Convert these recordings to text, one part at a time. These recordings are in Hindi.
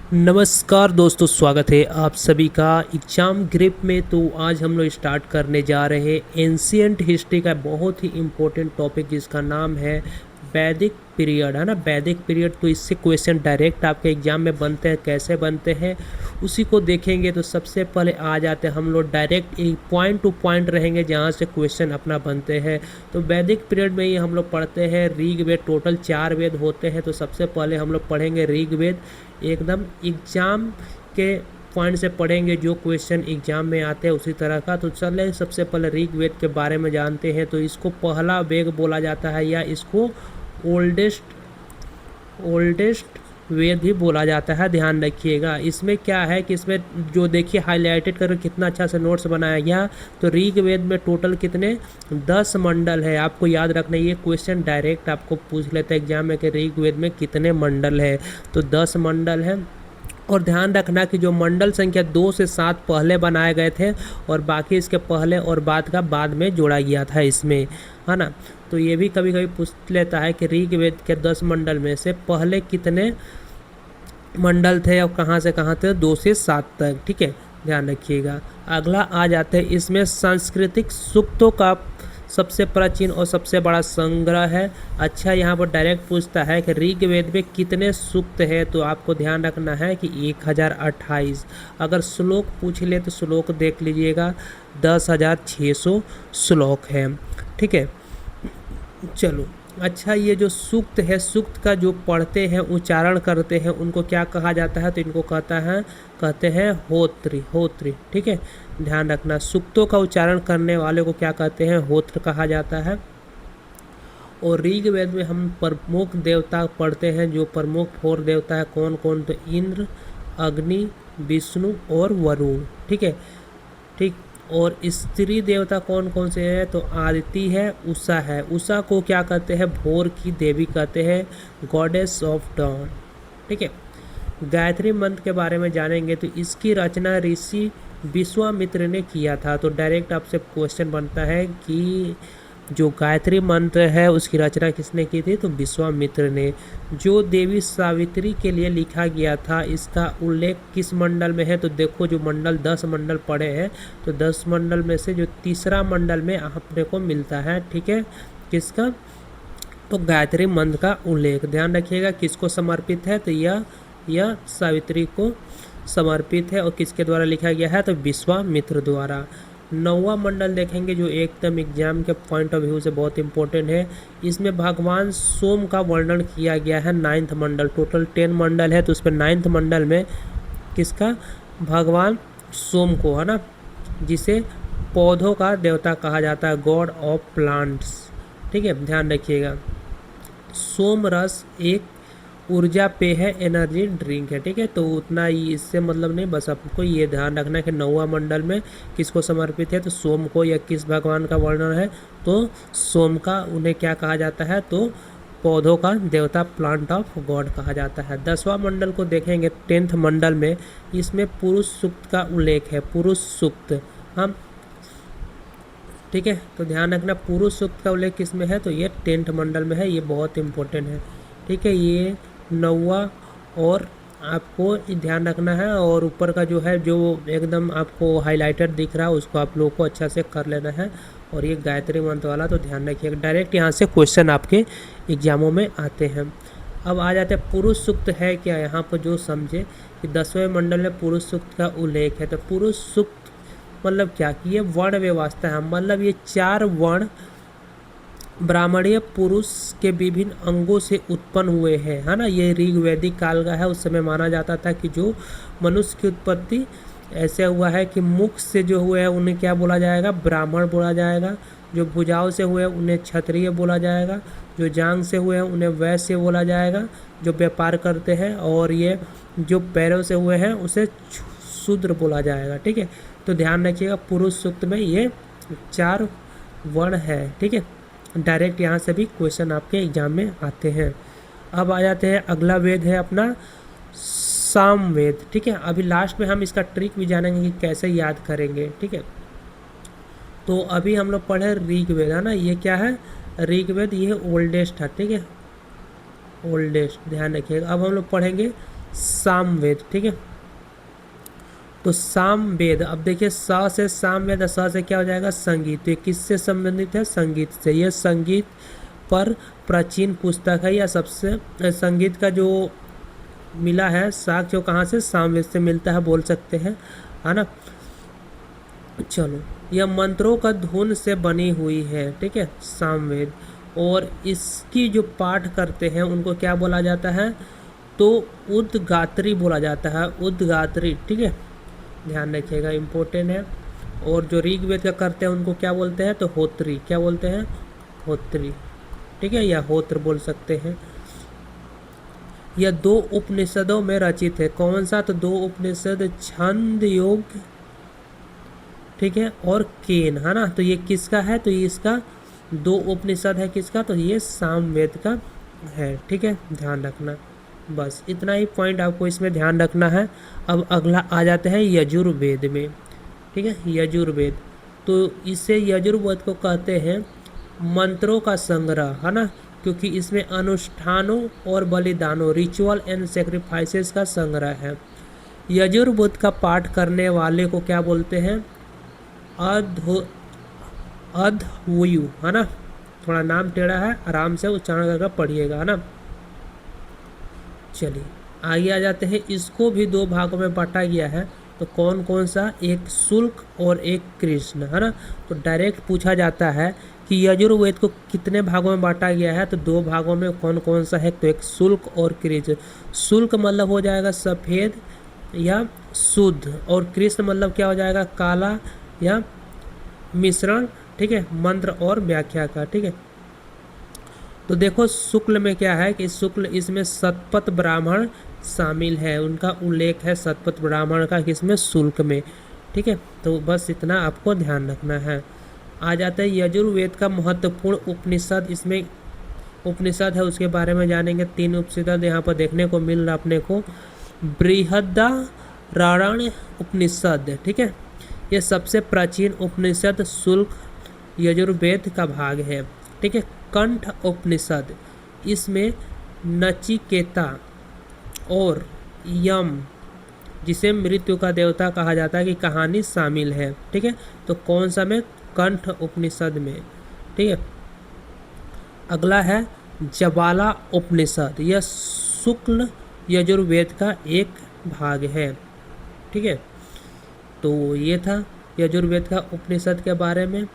नमस्कार दोस्तों, स्वागत है आप सभी का एग्ज़ाम ग्रिप में। तो आज हम लोग स्टार्ट करने जा रहे हैं एंशियंट हिस्ट्री का बहुत ही इम्पोर्टेंट टॉपिक जिसका नाम है वैदिक पीरियड, है ना। वैदिक पीरियड, तो इससे क्वेश्चन डायरेक्ट आपके एग्ज़ाम में बनते हैं। कैसे बनते हैं उसी को देखेंगे। तो सबसे पहले आ जाते हैं हम लोग डायरेक्ट एक पॉइंट टू पॉइंट रहेंगे जहाँ से क्वेश्चन अपना बनते हैं। तो वैदिक पीरियड में ही हम लोग पढ़ते हैं ऋग्वेद। टोटल 4 वेद होते हैं। तो सबसे पहले हम लोग पढ़ेंगे ऋग्वेद, एकदम एग्ज़ाम के पॉइंट से पढ़ेंगे जो क्वेश्चन एग्जाम में आते हैं उसी तरह का। तो चले सबसे पहले ऋग्वेद के बारे में जानते हैं। तो इसको पहला वेद बोला जाता है या इसको ओल्डेस्ट वेद भी बोला जाता है। ध्यान रखिएगा। इसमें क्या है कि इसमें जो देखिए हाईलाइटेड करके कितना अच्छा से नोट्स बनाया गया। तो ऋग्वेद में टोटल कितने 10 मंडल है। आपको याद रखना, ये क्वेश्चन डायरेक्ट आपको पूछ लेता है एग्जाम में कि ऋग्वेद में कितने मंडल है। तो 10 मंडल है। और ध्यान रखना कि जो मंडल संख्या 2 से 7 पहले बनाए गए थे और बाकी इसके पहले और बाद का बाद में जोड़ा गया था इसमें, है ना। तो ये भी कभी कभी पूछ लेता है कि ऋग्वेद के 10 मंडल में से पहले कितने मंडल थे और कहाँ से कहाँ थे। 2 से 7 तक, ठीक है, ध्यान रखिएगा। अगला आ जाते हैं, इसमें सांस्कृतिक सूक्तों का सबसे प्राचीन और सबसे बड़ा संग्रह है। अच्छा, यहाँ पर डायरेक्ट पूछता है कि ऋग्वेद में कितने सूक्त है। तो आपको ध्यान रखना है कि 1028। अगर श्लोक पूछ ले तो श्लोक देख लीजिएगा, 10,600 श्लोक है, ठीक है। चलो, अच्छा, ये जो सूक्त है, सूक्त का जो पढ़ते हैं उच्चारण करते हैं उनको क्या कहा जाता है। तो इनको कहते हैं होत्री, ठीक है। ध्यान रखना, सूक्तों का उच्चारण करने वाले को क्या कहते हैं, होत्र कहा जाता है। और ऋग्वेद में हम प्रमुख देवता पढ़ते हैं। जो प्रमुख 4 देवता है कौन कौन, तो इंद्र, अग्नि, विष्णु और वरुण, ठीक है, ठीक। और स्त्री देवता कौन कौन से हैं, तो आदिति है, उषा है। उषा को क्या कहते हैं, भोर की देवी कहते हैं, गॉडेस ऑफ डॉन, ठीक है। गायत्री मंत्र के बारे में जानेंगे। तो इसकी रचना ऋषि विश्वामित्र ने किया था। तो डायरेक्ट आपसे क्वेश्चन बनता है कि जो गायत्री मंत्र है उसकी रचना किसने की थी, तो विश्वामित्र ने। जो देवी सावित्री के लिए लिखा गया था, इसका उल्लेख किस मंडल में है। तो देखो, जो मंडल 10 मंडल पड़े हैं, तो 10 मंडल में से जो तीसरा मंडल में अपने को मिलता है, ठीक है, किसका, तो गायत्री मंत्र का उल्लेख। ध्यान रखिएगा किसको समर्पित है, तो यह सावित्री को समर्पित है। और किसके द्वारा लिखा गया है, तो विश्वामित्र द्वारा। 9वां मंडल देखेंगे जो एकदम एग्जाम के पॉइंट ऑफ व्यू से बहुत इंपॉर्टेंट है। इसमें भगवान सोम का वर्णन किया गया है। 9th मंडल, टोटल 10 मंडल है तो उसमें 9th मंडल में किसका, भगवान सोम को, है ना, जिसे पौधों का देवता कहा जाता है, गॉड ऑफ प्लांट्स, ठीक है। ध्यान रखिएगा, सोम रस एक ऊर्जा पेय है, एनर्जी ड्रिंक है, ठीक है। तो उतना ही इससे मतलब नहीं, बस आपको ये ध्यान रखना है कि 9वां मंडल में किसको समर्पित है, तो सोम को। या किस भगवान का वर्णन है, तो सोम का। उन्हें क्या कहा जाता है, तो पौधों का देवता, प्लांट ऑफ गॉड कहा जाता है। 10वां मंडल को देखेंगे, 10th मंडल में, इसमें पुरुष सूक्त का उल्लेख है, पुरुष सूक्त, हम, ठीक है। तो ध्यान रखना, पुरुष सूक्त का उल्लेख किस में है, तो ये 10th मंडल में है। ये बहुत इंपॉर्टेंट है, ठीक है। ये 9वां, और आपको ध्यान रखना है। और ऊपर का जो है, जो एकदम आपको हाईलाइटेड दिख रहा है, उसको आप लोगों को अच्छा से कर लेना है। और ये गायत्री मंत्र वाला तो ध्यान रखिएगा, डायरेक्ट यहाँ से क्वेश्चन आपके एग्जामों में आते हैं। अब आ जाते हैं पुरुष सूक्त है क्या। यहाँ पर जो समझे कि 10वें मंडल में पुरुष सूक्त का उल्लेख है। तो पुरुष सूक्त मतलब क्या, कि ये वर्ण व्यवस्था है, मतलब ये 4 वर्ण ब्राह्मणीय पुरुष के विभिन्न अंगों से उत्पन्न हुए हैं, है ना। ये ऋग्वैदिक काल का है। उस समय माना जाता था कि जो मनुष्य की उत्पत्ति ऐसे हुआ है कि मुख से जो हुए हैं उन्हें क्या बोला जाएगा, ब्राह्मण बोला जाएगा। जो भुजाओं से हुए हैं उन्हें क्षत्रिय बोला जाएगा। जो जांघ से हुए हैं उन्हें वैश्य बोला जाएगा, जो व्यापार करते हैं। और ये जो पैरों से हुए हैं उसे शूद्र बोला जाएगा, ठीक है। तो ध्यान रखिएगा, पुरुष सूक्त में ये 4 वर्ण है, ठीक है। डायरेक्ट यहाँ से भी क्वेश्चन आपके एग्जाम में आते हैं। अब आ जाते हैं, अगला वेद है अपना सामवेद, ठीक है। अभी लास्ट में हम इसका ट्रिक भी जानेंगे कि कैसे याद करेंगे, ठीक है। तो अभी हम लोग पढ़े ऋग्वेद, है ना। ये क्या है, ऋग्वेद, ये ओल्डेस्ट है, ठीक है, ओल्डेस्ट, ध्यान रखिएगा। अब हम लोग पढ़ेंगे सामवेद, ठीक है। तो सामवेद, अब देखिए स से सामवेद, स से क्या हो जाएगा संगीत, तो ये किससे संबंधित है, संगीत से। यह संगीत पर प्राचीन पुस्तक है, या सबसे संगीत का जो मिला है साक्ष्य कहाँ से, सामवेद से मिलता है बोल सकते हैं, है ना। चलो, यह मंत्रों का धुन से बनी हुई है, ठीक है, सामवेद। और इसकी जो पाठ करते हैं उनको क्या बोला जाता है, तो उद्गात्री बोला जाता है, उद्गात्री, ठीक है, ध्यान रखिएगा, इम्पोर्टेंट है। और जो ऋग्वेद का करते हैं उनको क्या बोलते हैं, तो होत्री, क्या बोलते हैं, होत्री, ठीक है, या होत्र बोल सकते हैं। यह 2 उपनिषदों में रचित है, कौन सा, तो 2 उपनिषद, छंद योग, ठीक है, और केन, है ना। तो ये किसका है, तो ये इसका 2 उपनिषद है, किसका, तो ये सामवेद का है, ठीक है, ध्यान रखना। बस इतना ही पॉइंट आपको इसमें ध्यान रखना है। अब अगला आ जाते हैं यजुर्वेद में, ठीक है, यजुर्वेद। तो इसे यजुर्वेद को कहते हैं मंत्रों का संग्रह, है ना, क्योंकि इसमें अनुष्ठानों और बलिदानों, रिचुअल एंड सेक्रीफाइसेस का संग्रह है। यजुर्वेद का पाठ करने वाले को क्या बोलते हैं, अध्वर्यु, है ना। थोड़ा नाम टेढ़ा है, आराम से उच्चारण करके पढ़िएगा, है ना। चलिए आगे आ जाते हैं। इसको भी 2 भागों में बांटा गया है, तो कौन कौन सा, एक शुल्क और एक कृष्ण, है ना। तो डायरेक्ट पूछा जाता है कि यजुर्वेद को कितने भागों में बांटा गया है, तो 2 भागों में कौन कौन सा है, तो एक शुल्क और कृष्ण। शुल्क मतलब हो जाएगा सफ़ेद या शुद्ध, और कृष्ण मतलब क्या हो जाएगा, काला या मिश्रण, ठीक है, मंत्र और व्याख्या का, ठीक है। तो देखो शुक्ल में क्या है कि शुक्ल, इसमें शतपथ ब्राह्मण शामिल है, उनका उल्लेख है शतपथ ब्राह्मण का किसमें, शुल्क में, ठीक है। तो बस इतना आपको ध्यान रखना है। आ जाता है यजुर्वेद का महत्वपूर्ण उपनिषद, इसमें उपनिषद है उसके बारे में जानेंगे। 3 उपनिषद यहाँ पर देखने को मिल रहा अपने को। बृहदारण्यक उपनिषद, ठीक है, ये सबसे प्राचीन उपनिषद शुल्क यजुर्वेद का भाग है, ठीक है। कंठ उपनिषद, इसमें नचिकेता और यम, जिसे मृत्यु का देवता कहा जाता है, की कहानी शामिल है, ठीक है। तो कौन सा में, कंठ उपनिषद में, ठीक है। अगला है ज्वाला उपनिषद, यह शुक्ल यजुर्वेद का एक भाग है, ठीक है। तो ये था यजुर्वेद का उपनिषद के बारे में।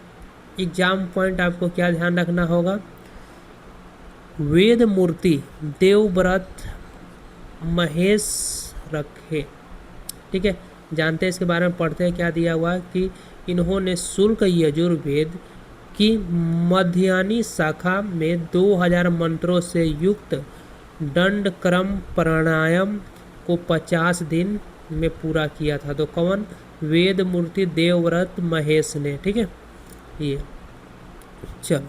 एग्जाम पॉइंट आपको क्या ध्यान रखना होगा, वेद मूर्ति देवव्रत महेश रखे, ठीक है, जानते हैं इसके बारे में, पढ़ते हैं क्या दिया हुआ कि इन्होंने शुल्क यजुर्वेद की मध्याह्नी शाखा में 2000 मंत्रों से युक्त दंड क्रम प्राणायाम को 50 दिन में पूरा किया था। तो कौन, वेद मूर्ति देवव्रत महेश ने, ठीक है। ये चलो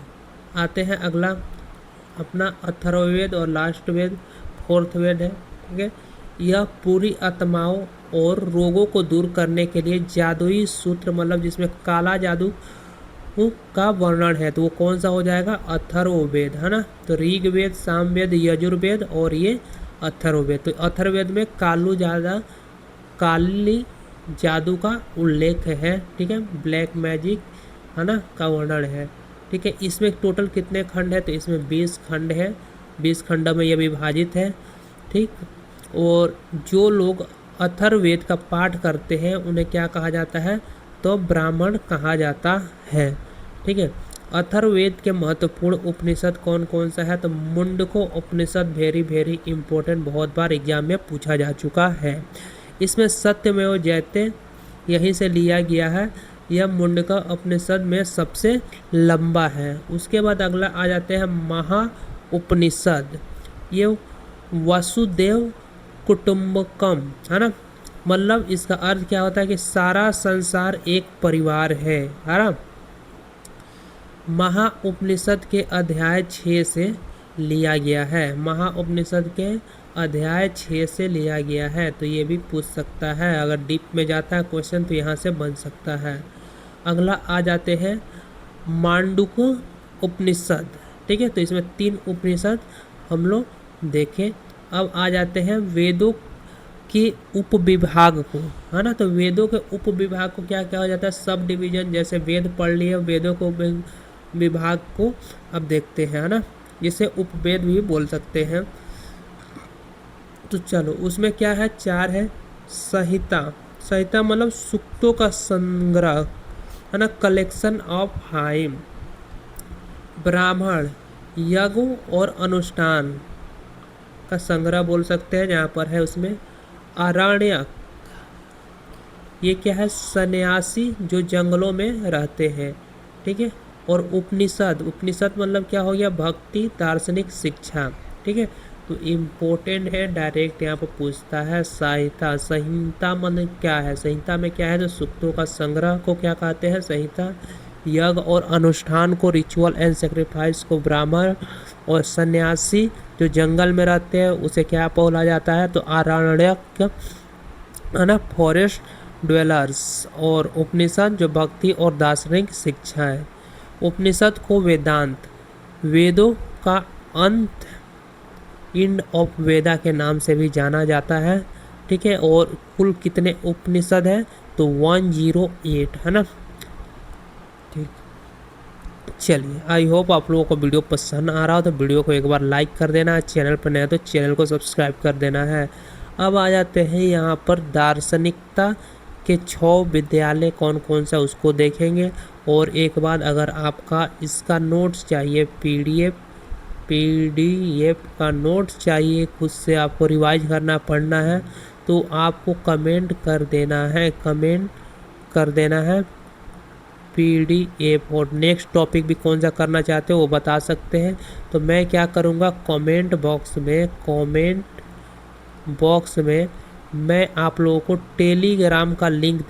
आते हैं अगला अपना अथर्ववेद और लास्ट वेद, 4th वेद है, ठीक है। यह पूरी आत्माओं और रोगों को दूर करने के लिए जादुई सूत्र, मतलब जिसमें काला जादू का वर्णन है, तो वो कौन सा हो जाएगा, अथर्ववेद, है ना। तो ऋग्वेद, सामवेद, यजुर्वेद और ये अथर्ववेद। तो अथर्ववेद में काली जादू का उल्लेख है, ठीक है, ब्लैक मैजिक, है ना, का वर्णन है, ठीक है। इसमें टोटल कितने खंड है, तो इसमें 20 खंड है, 20 खंडों में यह विभाजित है, ठीक। और जो लोग अथर्ववेद का पाठ करते हैं उन्हें क्या कहा जाता है, तो ब्राह्मण कहा जाता है, ठीक है। अथर्ववेद के महत्वपूर्ण उपनिषद कौन कौन सा है, तो मुंडको उपनिषद, वेरी वेरी इंपॉर्टेंट, बहुत बार एग्जाम में पूछा जा चुका है। इसमें सत्यमेव जयते यहीं से लिया गया है, यह मुंडका उपनिषद में सबसे लंबा है। उसके बाद अगला आ जाते हैं महा उपनिषद, ये वसुदेव कुटुंबकम, है ना, मतलब इसका अर्थ क्या होता है कि सारा संसार एक परिवार है ना। महा उपनिषद के अध्याय 6 से लिया गया है, महा उपनिषद के अध्याय 6 से लिया गया है। तो ये भी पूछ सकता है, अगर डीप में जाता है क्वेश्चन तो यहाँ से बन सकता है। अगला आ जाते हैं मांडुक्य उपनिषद, ठीक है। तो इसमें 3 उपनिषद हम लोग देखें। अब आ जाते हैं के उपविभाग को, है ना। तो वेदों के उपविभाग को क्या क्या हो जाता है, सब डिवीजन। जैसे वेद पढ़ लिए, वेदों को विभाग को अब देखते हैं, है ना, जिसे उपवेद भी बोल सकते हैं। तो चलो उसमें क्या है, 4 है। संहिता, संहिता मतलब सूक्तों का संग्रह, है ना, कलेक्शन ऑफ हाइम। ब्राह्मण, यज्ञ और अनुष्ठान का संग्रह बोल सकते हैं, जहाँ पर है उसमें। आरण्यक, ये क्या है, सन्यासी जो जंगलों में रहते हैं, ठीक है। और उपनिषद, उपनिषद मतलब क्या हो गया, भक्ति दार्शनिक शिक्षा, ठीक है। तो इम्पोर्टेंट है, डायरेक्ट यहाँ पर पूछता है। संहिता, संहिता मतलब क्या है, संहिता में क्या है, तो सूक्तों का संग्रह को क्या कहते हैं, संहिता। यज्ञ और अनुष्ठान को, रिचुअल एंड सेक्रीफाइस को। ब्राह्मण और सन्यासी जो जंगल में रहते हैं उसे क्या बोला जाता है, तो आरण्यक, है ना, फॉरेस्ट ड्वेलर्स। और उपनिषद जो भक्ति और दार्शनिक शिक्षा है। उपनिषद को वेदांत, वेदों का अंत, एंड ऑफ वेदा के नाम से भी जाना जाता है, ठीक है। और कुल कितने उपनिषद है, तो 108, है ना, ठीक। चलिए, आई होप आप लोगों को वीडियो पसंद आ रहा हो, तो वीडियो को एक बार लाइक कर देना है, चैनल पर नया तो चैनल को सब्सक्राइब कर देना है। अब आ जाते हैं यहाँ पर दार्शनिकता के 6 विद्यालय कौन कौन सा, उसको देखेंगे। और एक बार अगर आपका इसका नोट्स चाहिए, पीडीएफ का नोट्स चाहिए, खुद से आपको रिवाइज करना पड़ना है, तो आपको कमेंट कर देना है पीडीएफ। और नेक्स्ट टॉपिक भी कौन सा करना चाहते हो वो बता सकते हैं। तो मैं क्या करूँगा, कमेंट बॉक्स में मैं आप लोगों को टेलीग्राम का लिंक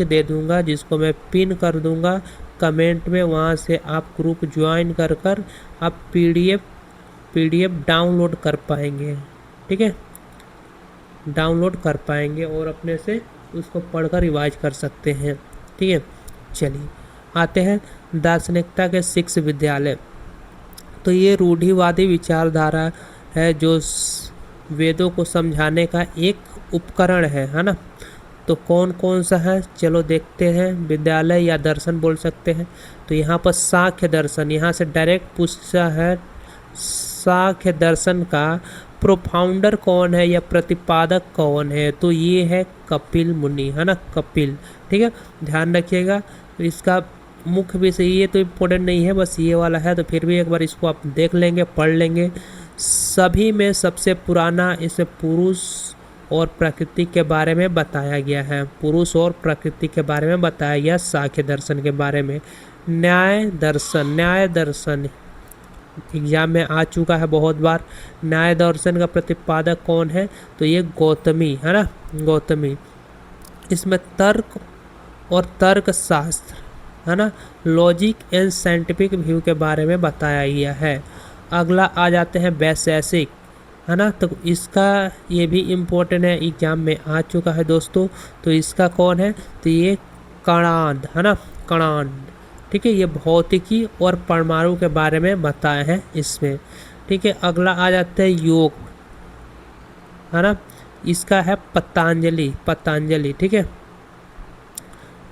दे दूँगा, जिसको मैं पिन कर दूँगा कमेंट में। वहाँ से आप ग्रुप ज्वाइन कर आप पीडीएफ डाउनलोड कर पाएंगे, ठीक है, डाउनलोड कर पाएंगे और अपने से उसको पढ़कर रिवाइज कर सकते हैं, ठीक है। चलिए आते हैं दार्शनिकता के 6 विद्यालय। तो ये रूढ़िवादी विचारधारा है जो वेदों को समझाने का एक उपकरण है ना। तो कौन कौन सा है, चलो देखते हैं। विद्यालय या दर्शन बोल सकते हैं। तो यहाँ पर सांख्य दर्शन, यहाँ से डायरेक्ट पूछा है, सांख्य दर्शन का प्रोफाउंडर कौन है या प्रतिपादक कौन है, तो ये है कपिल मुनि, है ना, कपिल, ठीक है, ध्यान रखिएगा। तो इसका मुख्य विषय ये तो इम्पोर्टेंट नहीं है, बस ये वाला है, तो फिर भी एक बार इसको आप देख लेंगे, पढ़ लेंगे। सभी में सबसे पुराना इसमें पुरुष और प्रकृति के बारे में बताया गया है, पुरुष और प्रकृति के बारे में बताया गया सांख्य दर्शन के बारे में। न्याय दर्शन एग्जाम में आ चुका है बहुत बार। न्याय दर्शन का प्रतिपादक कौन है, तो ये गौतमी, है ना, गौतमी। इसमें तर्क और तर्क शास्त्र, है ना, लॉजिक एंड साइंटिफिक व्यू के बारे में बताया गया है। अगला आ जाते हैं वैशेषिक, है ना, तो इसका ये भी इम्पोर्टेंट है, एग्जाम में आ चुका है दोस्तों। तो इसका कौन है, तो ये कणाद, है ना, कणाद, ठीक है। ये भौतिकी और परमाणु के बारे में बताया है इसमें, ठीक है। अगला आ जाता है योग, है ना, इसका है पतंजलि, ठीक है।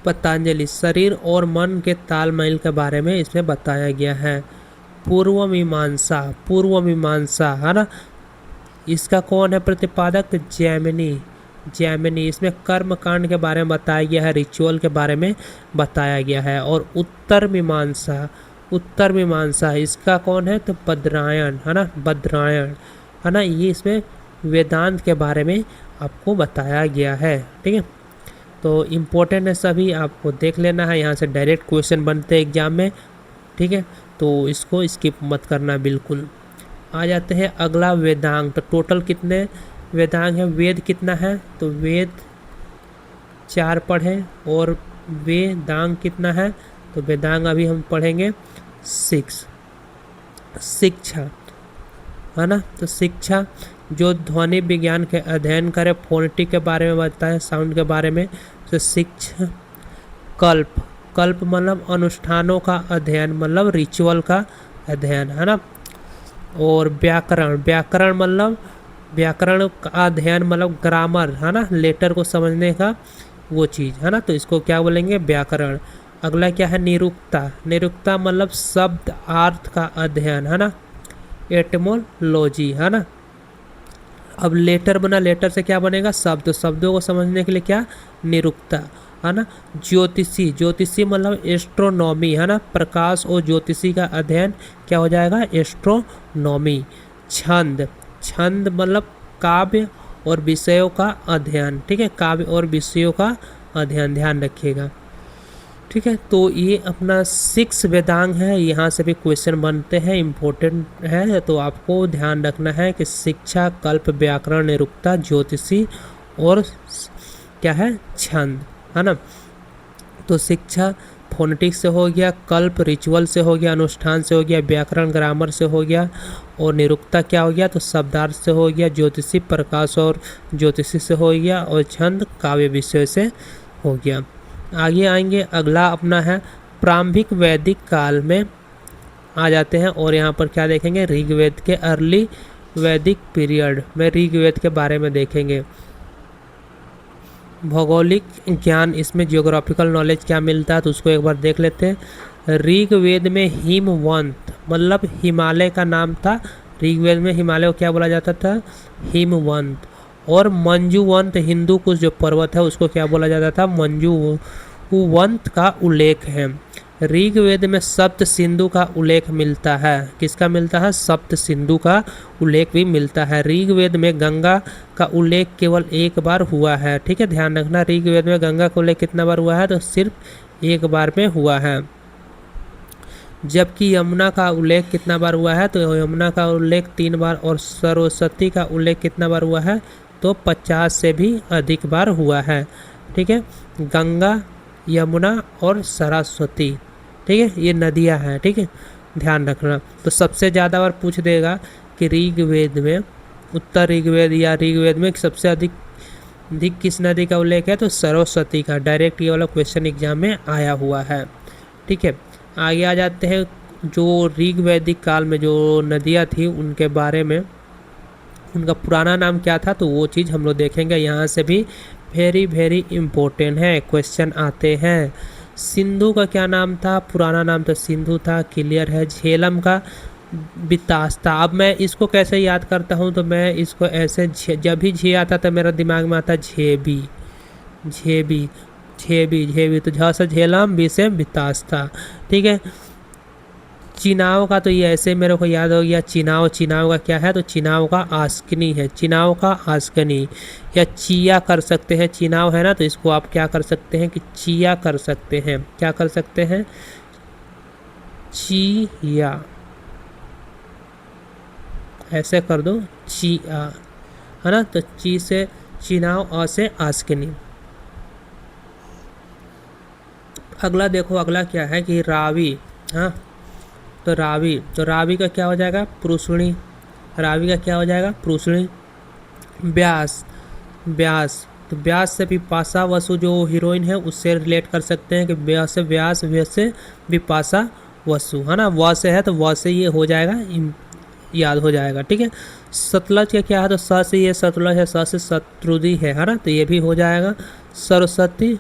पतंजलि शरीर और मन के तालमेल के बारे में इसमें बताया गया है। पूर्व मीमांसा, है ना, इसका कौन है प्रतिपादक, जैमिनी। इसमें कर्म कांड के बारे में बताया गया है, रिचुअल के बारे में बताया गया है। और उत्तर मीमांसा इसका कौन है, तो बद्रायण, है ना, ये इसमें वेदांत के बारे में आपको बताया गया है, ठीक है। तो इम्पोर्टेंट है, सभी आपको देख लेना है, यहाँ से डायरेक्ट क्वेश्चन बनते हैं एग्जाम में, ठीक है। तो इसको स्किप मत करना बिल्कुल। आ जाते हैं अगला वेदांग। तो टोटल कितने वेदांग है, वेद कितना है, तो वेद 4 पढ़े। और वेदांग कितना है, तो वेदांग अभी हम पढ़ेंगे 6। शिक्षा, है ना, तो शिक्षा जो ध्वनि विज्ञान के अध्ययन करे, फोनेटिक के बारे में बताए, साउंड के बारे में। तो शिक्षा। कल्प मतलब अनुष्ठानों का अध्ययन, मतलब रिचुअल का अध्ययन, है ना। और व्याकरण मतलब व्याकरण का अध्ययन मतलब ग्रामर है ना, लेटर को समझने का वो चीज़ है ना, तो इसको क्या बोलेंगे, व्याकरण। अगला क्या है, निरुक्ता। निरुक्ता मतलब शब्द अर्थ का अध्ययन है ना, एटमोलॉजी है ना। अब लेटर बना, लेटर से क्या बनेगा, शब्द। शब्दों को समझने के लिए क्या, निरुक्ता है ना। ज्योतिषी। ज्योतिषी मतलब एस्ट्रोनॉमी है ना, प्रकाश और ज्योतिषी का अध्ययन क्या हो जाएगा, एस्ट्रोनॉमी। छंद। छंद मतलब काव्य और विषयों का अध्ययन, ठीक है, काव्य और विषयों का अध्ययन, ध्यान रखिएगा, ठीक है। तो ये अपना 6 वेदांग है, यहाँ से भी क्वेश्चन बनते हैं, इम्पोर्टेंट है, तो आपको ध्यान रखना है कि शिक्षा, कल्प, व्याकरण, निरुक्ता, ज्योतिषी और क्या है, छंद है ना। तो शिक्षा फोनेटिक्स से हो गया, कल्प रिचुअल से हो गया, अनुष्ठान से हो गया, व्याकरण ग्रामर से हो गया, और निरुक्ता क्या हो गया, तो शब्दार्थ से हो गया, ज्योतिषी प्रकाश और ज्योतिषी से हो गया, और छंद काव्य विषय से हो गया। आगे आएंगे, अगला अपना है प्रारंभिक वैदिक काल में आ जाते हैं, और यहाँ पर क्या देखेंगे, ऋग्वेद के अर्ली वैदिक पीरियड में ऋग्वेद के बारे में देखेंगे। भौगोलिक ज्ञान, इसमें जियोग्राफिकल नॉलेज क्या मिलता है, तो उसको एक बार देख लेते हैं। ऋग्वेद में हिमवंत मतलब हिमालय का नाम था, ऋग्वेद में हिमालय को क्या बोला जाता था, हिमवंत। और मंजुवंत, हिंदू कुछ जो पर्वत है उसको क्या बोला जाता था, मंजुवंत का उल्लेख है। ऋग्वेद में सप्त सिंधु का उल्लेख मिलता है, किसका मिलता है, सप्त सिंधु का उल्लेख भी मिलता है। ऋग्वेद में गंगा का उल्लेख केवल एक बार हुआ है, ठीक है, ध्यान रखना, ऋग्वेद में गंगा का उल्लेख कितना बार हुआ है, तो सिर्फ एक बार में हुआ है। जबकि यमुना का उल्लेख कितना बार हुआ है, तो यमुना का उल्लेख 3 बार, और सरस्वती का उल्लेख कितना बार हुआ है, तो 50 से भी अधिक बार हुआ है, ठीक है। गंगा, यमुना और सरस्वती, ठीक है, ये नदियां हैं, ठीक है, ध्यान रखना। तो सबसे ज़्यादा बार पूछ देगा कि ऋग्वेद में, उत्तर ऋग्वेद या ऋग्वेद में सबसे अधिक किस नदी का उल्लेख है, तो सरस्वती का। डायरेक्ट ये वाला क्वेश्चन एग्जाम में आया हुआ है, ठीक है। आगे आ जाते हैं, जो ऋग्वैदिक काल में जो नदियाँ थी उनके बारे में, उनका पुराना नाम क्या था, तो वो चीज़ हम लोग देखेंगे। यहाँ से भी वेरी वेरी इम्पोर्टेंट है, क्वेश्चन आते हैं। सिंधु का क्या नाम था, पुराना नाम तो सिंधु था, क्लियर है। झेलम का वितास्ता। अब मैं इसको कैसे याद करता हूँ, तो मैं इसको ऐसे, जब भी झे आता तो मेरा दिमाग में आता झेबी, झेबी, झेबी, झेबी, तो झ से झेलम, बी से वितास्ता, ठीक है। चिनाव का तो ये ऐसे मेरे को याद हो गया, चिनाव। चिनाव का क्या है, तो चिनाव का आस्कनी है, चिनाव का आस्कनी, या चिया कर सकते हैं, चिनाव है ना, तो इसको आप क्या कर सकते हैं कि चिया कर सकते हैं, क्या कर सकते हैं, चिया, ऐसे कर दो, चिया है ना, तो ची से चिनाव, अ से आस्कनी। अगला देखो, अगला क्या है कि रावी, हाँ, तो रावी, तो रावी का क्या हो जाएगा, पुरुषणी। रावी का क्या हो जाएगा, पुरुषणी। व्यास, व्यास, तो व्यास से बिपाशा वसु जो हीरोइन है उससे रिलेट कर सकते हैं कि व्यास से व्यास, व्यास से बिपाशा वसु है ना, व से है तो व से ये हो जाएगा, याद हो जाएगा, ठीक है। सतलज का क्या है, तो स से ये सतलज है, स से शत्रुदी है ना, तो ये भी हो जाएगा। सरस्वती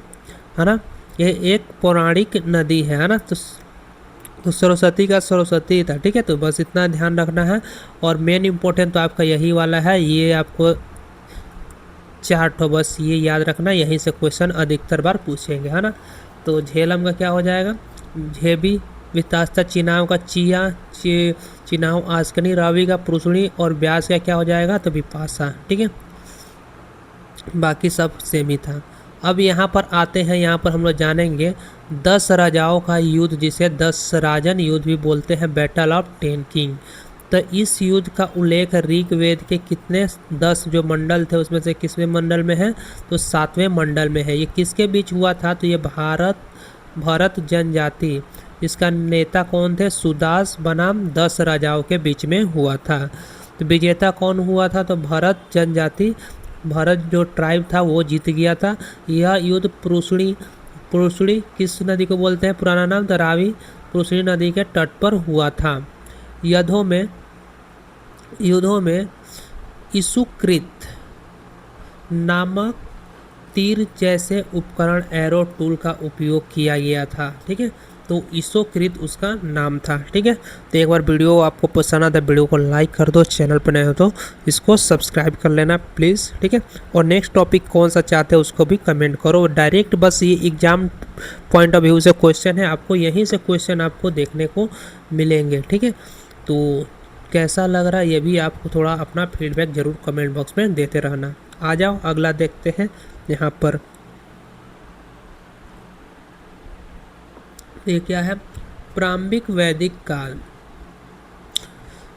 है ना, ये एक पौराणिक नदी है ना, तो सरस्वती का सरस्वती था, ठीक है। तो बस इतना ध्यान रखना है, और मेन इम्पोर्टेंट तो आपका यही वाला है, ये आपको 4 ठो बस ये याद रखना, यहीं से क्वेश्चन अधिकतर बार पूछेंगे है ना। तो झेलम का क्या हो जाएगा, झेबी। वितास्ता, चिनाव का चिया, चिनाव आस्कनी। रावी का पुरुषणी, और व्यास का क्या हो जाएगा, तो विपाशा, ठीक है। बाकी सब सेम ही था। अब यहाँ पर आते हैं, यहाँ पर हम लोग जानेंगे 10 राजाओं का युद्ध, जिसे 10 राजन युद्ध भी बोलते हैं, बैटल ऑफ 10 किंग। तो इस युद्ध का उल्लेख ऋग्वेद के कितने 10 जो मंडल थे उसमें से किसवें मंडल में है, तो 7वें मंडल में है। ये किसके बीच हुआ था, तो ये भरत जनजाति, इसका नेता कौन थे, सुदास बनाम 10 राजाओं के बीच में हुआ था। तो विजेता कौन हुआ था, तो भरत जनजाति, भरत जो ट्राइब था वो जीत गया था। यह युद्ध पुरुषणी किस नदी को बोलते हैं, पुराना नाम, तो रावी, पुरुषणी नदी के तट पर हुआ था। युद्धों में ईसुकृत नामक तीर जैसे उपकरण एरो टूल का उपयोग किया गया था। ठीक है, तो ईसोकृत उसका नाम था। ठीक है, तो एक बार वीडियो आपको पसंद आता है वीडियो को लाइक कर दो, चैनल पर नए हो तो इसको सब्सक्राइब कर लेना प्लीज़। ठीक है, और नेक्स्ट टॉपिक कौन सा चाहते हो उसको भी कमेंट करो। डायरेक्ट बस ये एग्जाम पॉइंट ऑफ व्यू से क्वेश्चन है, आपको यहीं से क्वेश्चन आपको देखने को मिलेंगे। ठीक है, तो कैसा लग रहा है ये भी आपको थोड़ा अपना फीडबैक ज़रूर कमेंट बॉक्स में देते रहना। आ जाओ अगला देखते हैं। यहाँ पर ये क्या है, प्रारंभिक वैदिक काल,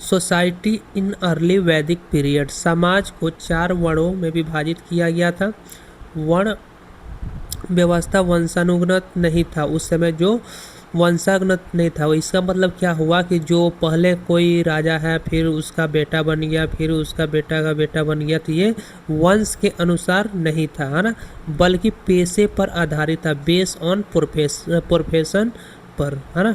सोसाइटी इन अर्ली वैदिक पीरियड। समाज को 4 वर्णों में विभाजित किया गया था। वर्ण व्यवस्था वंशानुगत नहीं था, उस समय जो वंशानुगत नहीं था। इसका मतलब क्या हुआ कि जो पहले कोई राजा है फिर उसका बेटा बन गया, फिर उसका बेटा का बेटा बन गया, तो ये वंश के अनुसार नहीं था, है ना, बल्कि पेशे पर आधारित था, बेस ऑन प्रोफेशन पर, है ना।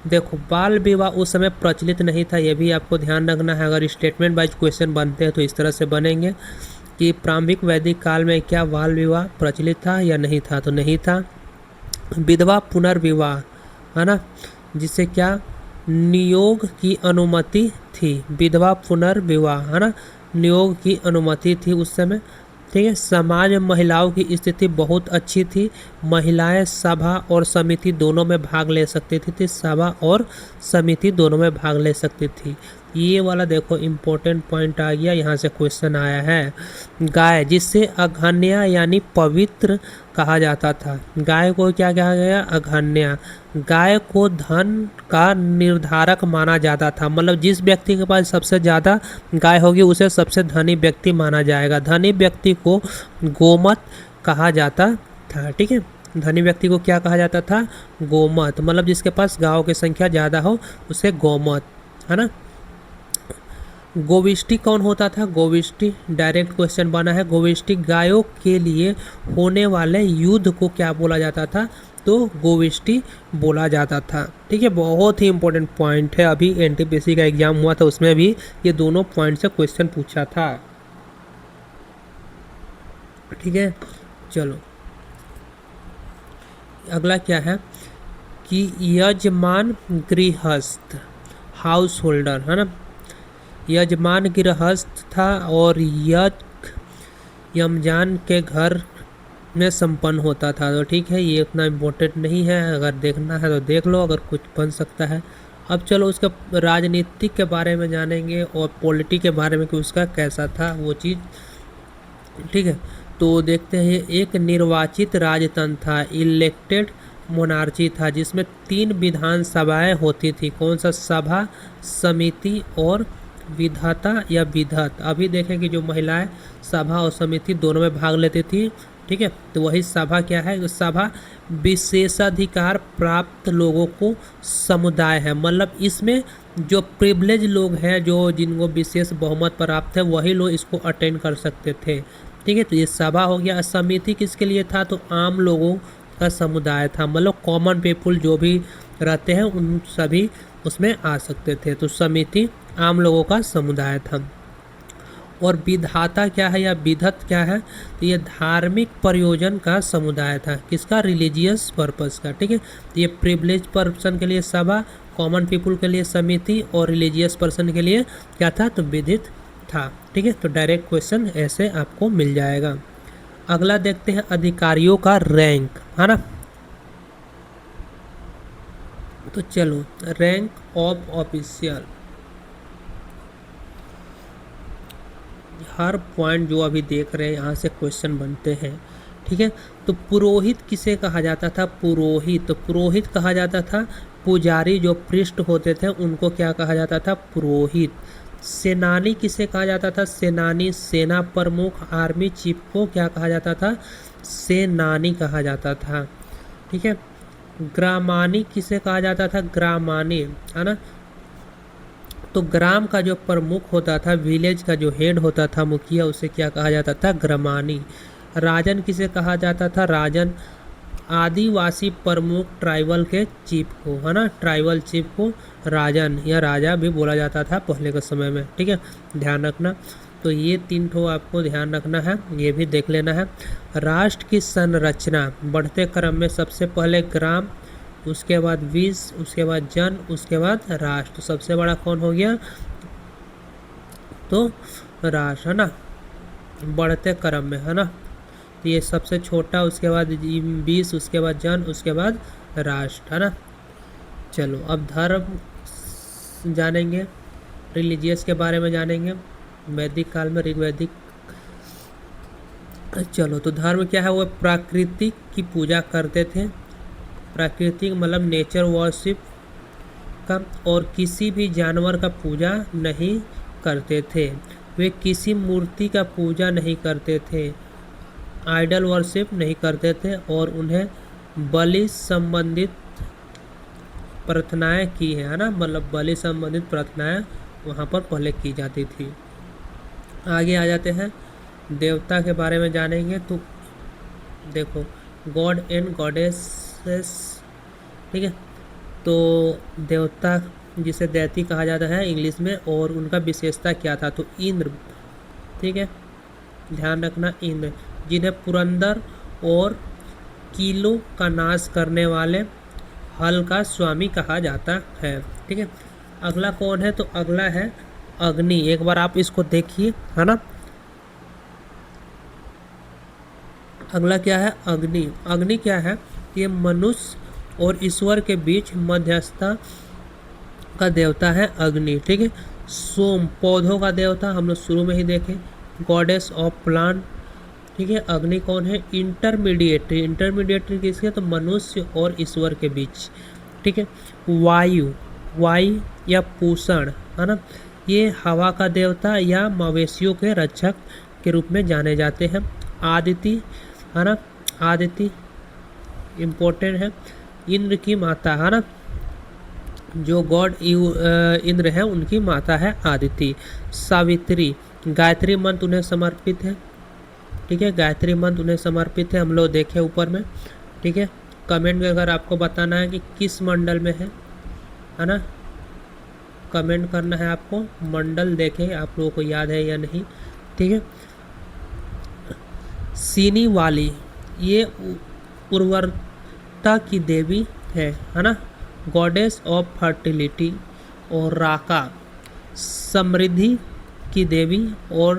देखो बाल विवाह उस समय प्रचलित नहीं था, ये भी आपको ध्यान रखना है। अगर स्टेटमेंट वाइज क्वेश्चन बनते हैं तो इस तरह से बनेंगे कि प्रारंभिक वैदिक काल में क्या बाल विवाह प्रचलित था या नहीं था, तो नहीं था। विधवा पुनर्विवाह, है ना, जिससे क्या नियोग की अनुमति थी, विधवा पुनर्विवाह, है ना, नियोग की अनुमति थी उस समय। ठीक है, समाज में महिलाओं की स्थिति बहुत अच्छी थी, महिलाएं सभा और समिति दोनों में भाग ले सकती थी, सभा और समिति दोनों में भाग ले सकती थी। ये वाला देखो इम्पोर्टेंट पॉइंट आ गया, यहाँ से क्वेश्चन आया है। गाय, जिससे अघन्या यानी पवित्र कहा जाता था, गाय को क्या कहा गया, अघन्या। गाय को धन का निर्धारक माना जाता था, मतलब जिस व्यक्ति के पास सबसे ज़्यादा गाय होगी उसे सबसे धनी व्यक्ति माना जाएगा। धनी व्यक्ति को गोमत कहा जाता था। ठीक है, धनी व्यक्ति को क्या कहा जाता था, गोमत, मतलब जिसके पास गायों की संख्या ज़्यादा हो उसे गोमत, है ना। गोविष्ठी कौन होता था, गोविष्ठी डायरेक्ट क्वेश्चन बना है। गोविष्ठी गायों के लिए होने वाले युद्ध को क्या बोला जाता था, तो गोविष्ठी बोला जाता था। ठीक है, बहुत ही इंपॉर्टेंट पॉइंट है, अभी एनटीपीसी का एग्जाम हुआ था उसमें भी ये दोनों पॉइंट से क्वेश्चन पूछा था। ठीक है, चलो अगला क्या है कि यजमान गृहस्थ, हाउस होल्डर, है ना, यजमान गृहस्थ था और यमजान के घर में संपन्न होता था। तो ठीक है, ये उतना इम्पोर्टेंट नहीं है, अगर देखना है तो देख लो, अगर कुछ बन सकता है। अब चलो उसका राजनीतिक के बारे में जानेंगे और पॉलिटी के बारे में कि उसका कैसा था वो चीज़। ठीक है, तो देखते हैं। एक निर्वाचित राजतंत्र था, इलेक्टेड मोनार्ची था, जिसमें 3 विधानसभाएं होती थी। कौन सा, सभा, समिति और विधाता या विधत। अभी देखें कि जो महिलाएं सभा और समिति दोनों में भाग लेती थी। ठीक है, तो वही सभा क्या है, सभा विशेषाधिकार प्राप्त लोगों को समुदाय है, मतलब इसमें जो प्रिविलेज लोग हैं, जो जिनको विशेष बहुमत प्राप्त है, वही लोग इसको अटेंड कर सकते थे। ठीक है, तो ये सभा हो गया। समिति किसके लिए था, तो आम लोगों का समुदाय था, मतलब कॉमन पीपुल जो भी रहते हैं उन सभी उसमें आ सकते थे। तो समिति आम लोगों का समुदाय था। और विधाता क्या है या विधत क्या है, तो ये धार्मिक प्रयोजन का समुदाय था, किसका, रिलीजियस पर्पस का। ठीक है, तो ये प्रिविलेज पर्सन के लिए सभा, कॉमन पीपुल के लिए समिति और रिलीजियस पर्सन के लिए क्या था, तो विधित था। ठीक है, तो डायरेक्ट क्वेश्चन ऐसे आपको मिल जाएगा। अगला देखते हैं अधिकारियों का रैंक, है ना। तो चलो, rank of official, her point जो अभी देख रहे हैं यहाँ से क्वेश्चन बनते हैं। ठीक है, तो पुरोहित किसे कहा जाता था, पुरोहित, तो पुरोहित कहा जाता था पुजारी जो पृष्ठ होते थे उनको क्या कहा जाता था, पुरोहित। सेनानी किसे कहा जाता था, सेनानी, सेना प्रमुख, आर्मी चीफ को क्या कहा जाता था, सेनानी कहा जाता था। ठीक है, ग्रामानी किसे कहा जाता था, ग्रामानी, है ना। तो ग्राम का जो प्रमुख होता था, विलेज का जो हेड होता था, मुखिया, उसे क्या कहा जाता था, ग्रामानी। राजन किसे कहा जाता था, राजन, आदिवासी प्रमुख ट्राइबल के चीफ को, है ना, ट्राइबल चीफ को राजन या राजा भी बोला जाता था पहले के समय में। ठीक है, ध्यान रखना। तो ये 3 ठो आपको ध्यान रखना है, ये भी देख लेना है। राष्ट्र की संरचना बढ़ते क्रम में सबसे पहले ग्राम, उसके बाद विश्व, उसके बाद जन, उसके बाद राष्ट्र। तो सबसे बड़ा कौन हो गया? तो राष्ट्र है ना, बढ़ते क्रम में है ना। तो ये सबसे छोटा, उसके बाद विश्व, उसके बाद जन, उसके बाद राष्ट्र है ना। चलो अब धर्म जानेंगे, रिलीजियस के बारे में जानेंगे। वैदिक काल में ऋग्वैदिक, चलो तो धर्म क्या है? वो प्राकृतिक की पूजा करते थे। प्राकृतिक मतलब नेचर वर्शिप का, और किसी भी जानवर का पूजा नहीं करते थे। वे किसी मूर्ति का पूजा नहीं करते थे, आइडल वर्शिप नहीं करते थे, और उन्हें बलि संबंधित प्रार्थनाएं की है ना, मतलब बलि संबंधित प्रार्थनाएं वहाँ पर पहले की जाती थी। आगे आ जाते हैं, देवता के बारे में जानेंगे। तो देखो, गॉड एंड गॉडेसेस, ठीक है। तो देवता जिसे दैती कहा जाता है इंग्लिश में, और उनका विशेषता क्या था? तो इंद्र, ठीक है, ध्यान रखना, इंद्र, जिन्हें पुरंदर और किलों का नाश करने वाले हल का स्वामी कहा जाता है, ठीक है। अगला कौन है? तो अगला है अग्नि। एक बार आप इसको देखिए, है ना। अगला क्या है? अग्नि। अग्नि क्या है? ये मनुष्य और ईश्वर के बीच मध्यस्थता का देवता है अग्नि, ठीक है। सोम, पौधों का देवता, हम लोग शुरू में ही देखे, गॉडेस ऑफ प्लांट, ठीक है। अग्नि कौन है? इंटरमीडिएटरी। इंटरमीडिएटरी किसके? तो मनुष्य और ईश्वर के बीच, ठीक है। वायु, वायु या पूषण, है ना, ये हवा का देवता या मवेशियों के रक्षक के रूप में जाने जाते हैं। आदिति, है ना, आदिति इम्पोर्टेंट है। इंद्र की माता, है ना, जो गॉड इंद्र है उनकी माता है आदिति। सावित्री, गायत्री मंत्र उन्हें समर्पित है, ठीक है। गायत्री मंत्र उन्हें समर्पित है, हम लोग देखे ऊपर में, ठीक है। कमेंट में अगर आपको बताना है कि किस मंडल में है ना, कमेंट करना है आपको। मंडल देखें आप लोगों को याद है या नहीं, ठीक है। सीनी वाली, ये उर्वरता की देवी है ना, गॉडेस ऑफ फर्टिलिटी। और राका, समृद्धि की देवी और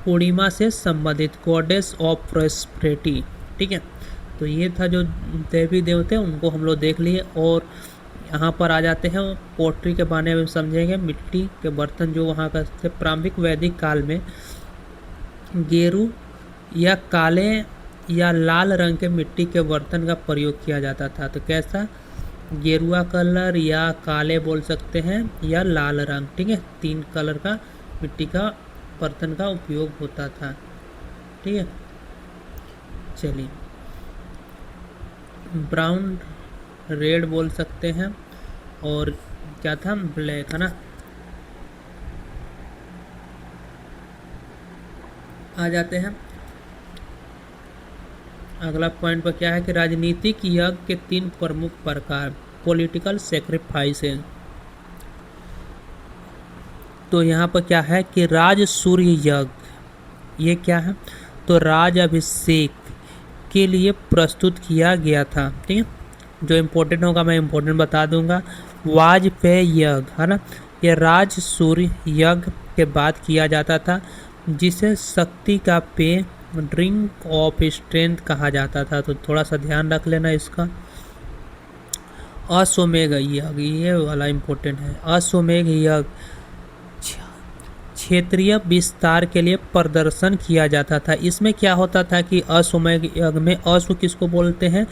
पूर्णिमा से संबंधित, गॉडेस ऑफ प्रॉस्पेरिटी, ठीक है। तो ये था जो देवी देवते उनको हम लोग देख लिए। और यहाँ पर आ जाते हैं पोट्री के बारे में समझेंगे। मिट्टी के बर्तन जो वहाँ का थे, प्रारंभिक वैदिक काल में गेरू या काले या लाल रंग के मिट्टी के बर्तन का प्रयोग किया जाता था। तो कैसा? गेरुआ कलर या काले बोल सकते हैं, या लाल रंग, ठीक है। 3 कलर का मिट्टी का बर्तन का उपयोग होता था, ठीक है। चलिए, ब्राउन, रेड बोल सकते हैं, और क्या था? ब्लैक, है ना। आ जाते हैं अगला पॉइंट पर, क्या है कि राजनीतिक यज्ञ के 3 प्रमुख प्रकार, पॉलिटिकल सेक्रीफाइस है। तो यहाँ पर क्या है कि राज सूर्य यज्ञ, ये क्या है? तो राज अभिषेक के लिए प्रस्तुत किया गया था, ठीक है। जो इम्पोर्टेंट होगा मैं इम्पोर्टेंट बता दूंगा। वाजपेय यज्ञ, है ना, ये राज सूर्य यज्ञ के बाद किया जाता था, जिसे शक्ति का पेय, ड्रिंक ऑफ स्ट्रेंथ कहा जाता था। तो थोड़ा सा ध्यान रख लेना इसका। अश्वमेध यज्ञ, ये वाला इम्पोर्टेंट है। अश्वमेध यज्ञ क्षेत्रीय विस्तार के लिए प्रदर्शन किया जाता था। इसमें क्या होता था कि अश्वमेध यज्ञ में, अश्व किसको बोलते हैं?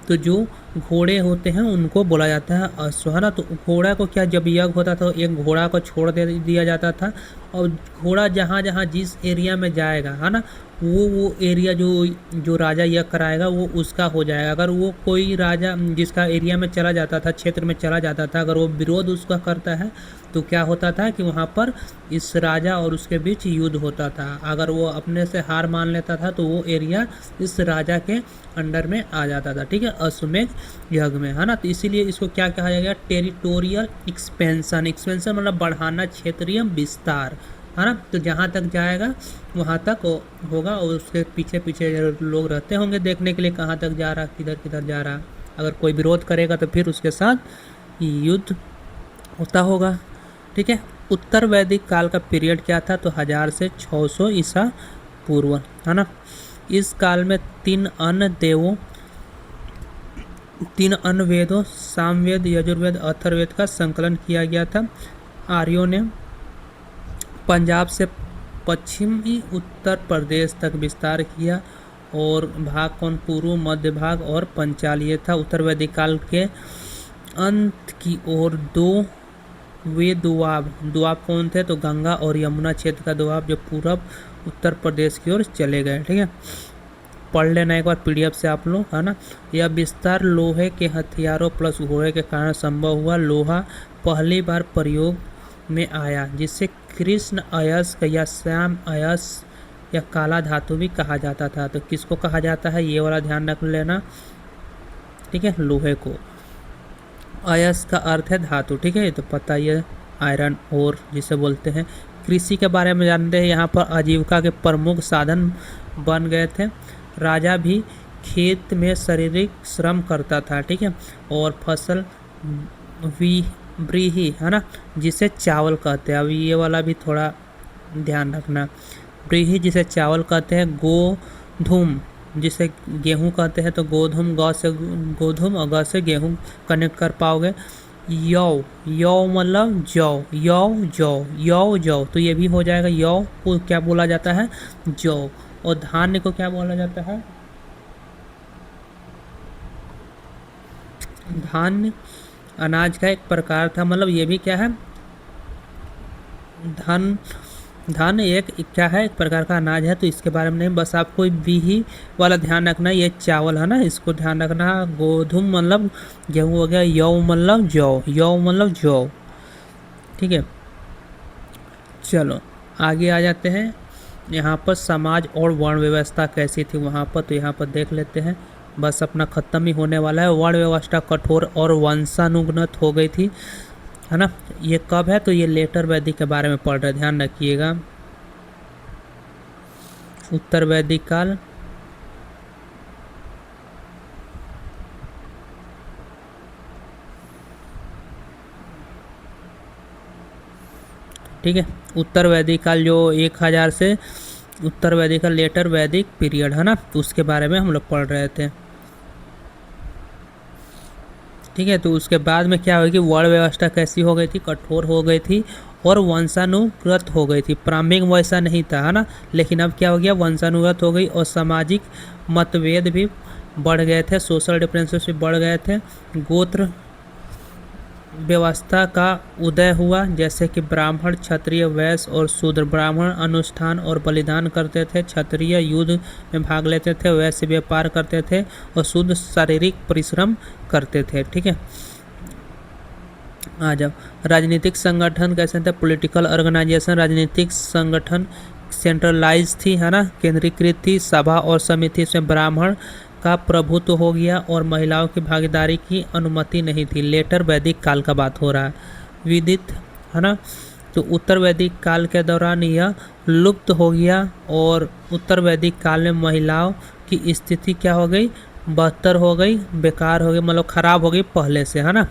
तो जो घोड़े होते हैं उनको बोला जाता है अश्व, है ना। तो घोड़ा को क्या, जब यज्ञ होता था एक घोड़ा को छोड़ दे दिया जाता था, और घोड़ा जहाँ जहाँ जिस एरिया में जाएगा, है ना, वो एरिया जो राजा यज्ञ कराएगा वो उसका हो जाएगा। अगर वो कोई राजा जिसका एरिया में चला जाता था, क्षेत्र में चला जाता था, अगर वो विरोध उसका करता है तो क्या होता था कि वहाँ पर इस राजा और उसके बीच युद्ध होता था। अगर वो अपने से हार मान लेता था तो वो एरिया इस राजा के अंडर में आ जाता था, ठीक है, अश्वमेध यज्ञ में, है ना। तो इसीलिए इसको क्या कहा जाएगा? Territorial expansion. एक्सपेंशन मतलब बढ़ाना, क्षेत्रीय विस्तार, है ना। तो जहाँ तक जाएगा वहाँ तक होगा, और उसके पीछे पीछे लोग रहते होंगे देखने के लिए कहाँ तक जा रहा, किधर किधर जा रहा। अगर कोई विरोध करेगा तो फिर उसके साथ युद्ध होता होगा। ठीक है। उत्तर वैदिक काल का पीरियड क्या था, तो 1000 से 600 ईसा पूर्व, है ना। इस काल में तीन अन्य वेदों सामवेद, यजुर्वेद, अथर्ववेद का संकलन किया गया था। आर्यों ने पंजाब से पश्चिमी उत्तर प्रदेश तक विस्तार किया, और भाग कौन, पूर्व, मध्य भाग और पंचाल ये था। उत्तर वैदिक काल के अंत की ओर वे दुआब कौन थे, तो गंगा और यमुना क्षेत्र का दुआब जो पूरब उत्तर प्रदेश की ओर चले गए। ठीक है, पढ़ लेना एक बार पीडीएफ से आप लोग, है ना। यह विस्तार लोहे के हथियारों प्लस घोड़े के कारण संभव हुआ। लोहा पहली बार प्रयोग में आया, जिसे कृष्ण अयस्क या श्याम अयस्क या काला धातु भी कहा जाता था। तो किसको कहा जाता है, ये वाला ध्यान रख लेना। ठीक है, लोहे को। अयस्क का अर्थ है धातु। ठीक है, ये तो पता ही है, आयरन ओर जिसे बोलते हैं। कृषि के बारे में जानते हैं, यहाँ पर आजीविका के प्रमुख साधन बन गए थे। राजा भी खेत में शारीरिक श्रम करता था। ठीक है, और फसल व्रीहि, है ना, जिसे चावल कहते हैं। अब ये वाला भी थोड़ा ध्यान रखना। व्रीहि जिसे चावल कहते हैं। गोधूम जिसे गेहूं कहते हैं, तो गोधूम ग से गोधूम और ग से गेहूं कनेक्ट कर पाओगे। यौ मतलब जौ, तो ये भी हो जाएगा। यौ को क्या बोला जाता है, जौ। और धान्य को क्या बोला जाता है, धान्य अनाज का एक प्रकार था। मतलब ये भी क्या है, धान एक क्या है, एक प्रकार का अनाज है। तो इसके बारे में नहीं, बस आपको भी वाला ध्यान रखना, ये चावल है ना, इसको ध्यान रखना। गोधूम मतलब गेहूँ हो गया। यौ मतलब जौ। ठीक है, चलो आगे आ जाते हैं। यहाँ पर समाज और वर्ण व्यवस्था कैसी थी वहाँ पर, तो यहाँ पर देख लेते हैं। बस अपना ख़त्म ही होने वाला है। वर्ण व्यवस्था कठोर और वंशानुगत हो गई थी, है ना। ये कब है, तो ये लेटर वैदिक के बारे में पढ़ रहे, ध्यान रखिएगा। उत्तर वैदिक काल, ठीक है। उत्तर वैदिक काल जो 1000 से उत्तर वैदिक का लेटर वैदिक पीरियड, है ना, तो उसके बारे में हम लोग पढ़ रहे थे। ठीक है, तो उसके बाद में क्या होगी, वर्ण व्यवस्था कैसी हो गई थी, कठोर हो गई थी और वंशानुगत हो गई थी। प्रारंभिक में वैसा नहीं था, है ना, लेकिन अब क्या हो गया, वंशानुगत हो गई। और सामाजिक मतभेद भी बढ़ गए थे, सोशल डिफरेंसेस भी बढ़ गए थे। गोत्र व्यवस्था का उदय हुआ, जैसे कि ब्राह्मण, क्षत्रिय, वैश्य और शूद्र। ब्राह्मण अनुष्ठान और बलिदान करते थे, क्षत्रिय युद्ध में भाग लेते थे, वैश्य व्यापार करते थे और शूद्र शारीरिक परिश्रम करते थे। ठीक है, आ जाओ। राजनीतिक संगठन कैसे थे, पॉलिटिकल ऑर्गेनाइजेशन, राजनीतिक संगठन सेंट्रलाइज थी, है ना, केंद्रीकृत थी। सभा और समिति से ब्राह्मण का प्रभुत्व हो गया और महिलाओं की भागीदारी की अनुमति नहीं थी। लेटर वैदिक काल का बात हो रहा है, विदित, है ना। तो उत्तर वैदिक काल के दौरान यह लुप्त हो गया और उत्तर वैदिक काल में महिलाओं की स्थिति क्या हो गई, बदतर हो गई, बेकार हो गई, मतलब खराब हो गई पहले से, है ना।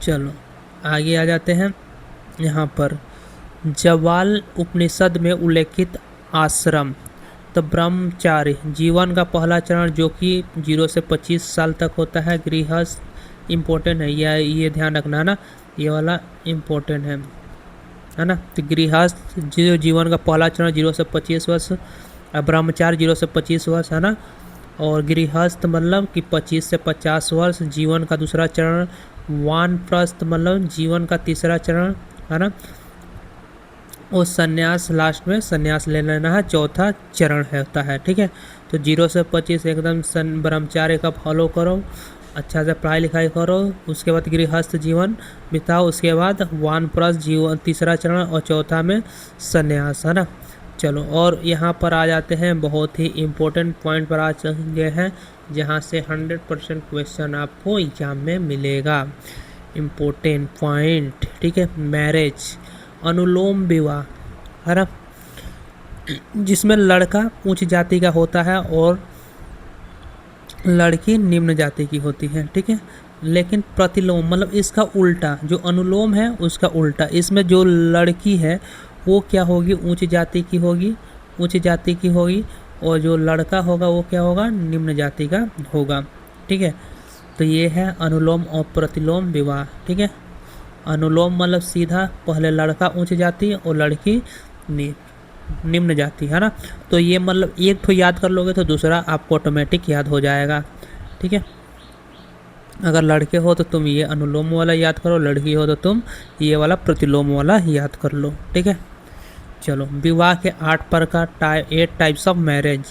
चलो आगे आ जाते हैं। यहाँ पर जवाल उपनिषद में उल्लेखित आश्रम, तो ब्रह्मचारी जीवन का पहला चरण जो कि 0 से 25 साल तक होता है। गृहस्थ इम्पोर्टेंट है, ये ध्यान रखना, है ना, ये वाला इम्पोर्टेंट है ना। तो गृहस्थ जो जीवन का पहला चरण 0 से 25 वर्ष, ब्रह्मचारी 0 से 25 वर्ष, है ना। और गृहस्थ मतलब कि 25 से 50 वर्ष। जीवन का दूसरा चरण वानप्रस्थ मतलब जीवन का तीसरा चरण, है ना। और संन्यास, लास्ट में संन्यास ले लेना है, चौथा चरण होता है। ठीक है, तो 0 से 25 एकदम ब्रह्मचार्य का फॉलो करो, अच्छा से पढ़ाई लिखाई करो, उसके बाद गृहस्थ जीवन बिताओ, उसके बाद वानप्रस्थ जीवन तीसरा चरण और चौथा में संन्यास, है ना। चलो, और यहाँ पर आ जाते हैं, बहुत ही इम्पोर्टेंट पॉइंट पर आ गए हैं, जहाँ से 100% क्वेश्चन आपको एग्जाम में मिलेगा। इम्पोर्टेंट पॉइंट, ठीक है। मैरिज अनुलोम विवाह, है ना, जिसमें लड़का उच्च जाति का होता है और लड़की निम्न जाति की होती है, ठीक है। लेकिन प्रतिलोम मतलब इसका उल्टा, जो अनुलोम है उसका उल्टा, इसमें जो लड़की है वो क्या होगी, उच्च जाति की होगी, उच्च जाति की होगी, और जो लड़का होगा वो क्या होगा, निम्न जाति का होगा, ठीक है। तो ये है अनुलोम और प्रतिलोम विवाह, ठीक है। अनुलोम मतलब सीधा, पहले लड़का उच्च जाति और लड़की निम्न जाति, है ना। तो ये मतलब एक तो याद कर लोगे तो दूसरा आपको ऑटोमेटिक याद हो जाएगा, ठीक है। अगर लड़के हो तो तुम ये अनुलोम वाला याद करो, लड़की हो तो तुम ये वाला प्रतिलोम वाला याद कर लो, ठीक है। चलो, विवाह के 8 प्रकार, 8 टाइप्स ऑफ मैरिज,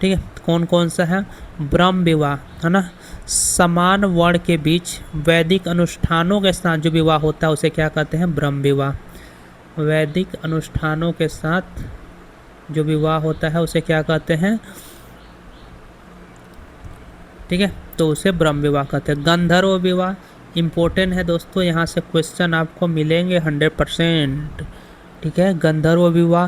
ठीक है। कौन कौन सा है, ब्रह्म विवाह, है ना, समान वर्ण के बीच वैदिक अनुष्ठानों के साथ जो विवाह होता है उसे क्या कहते हैं, ब्रह्म विवाह। वैदिक अनुष्ठानों के साथ जो विवाह होता है उसे क्या कहते हैं, ठीक है, तो उसे ब्रह्म विवाह कहते हैं। गंधर्व विवाह इम्पोर्टेंट है दोस्तों, यहाँ से क्वेश्चन आपको मिलेंगे 100%, ठीक है। गंधर्व विवाह,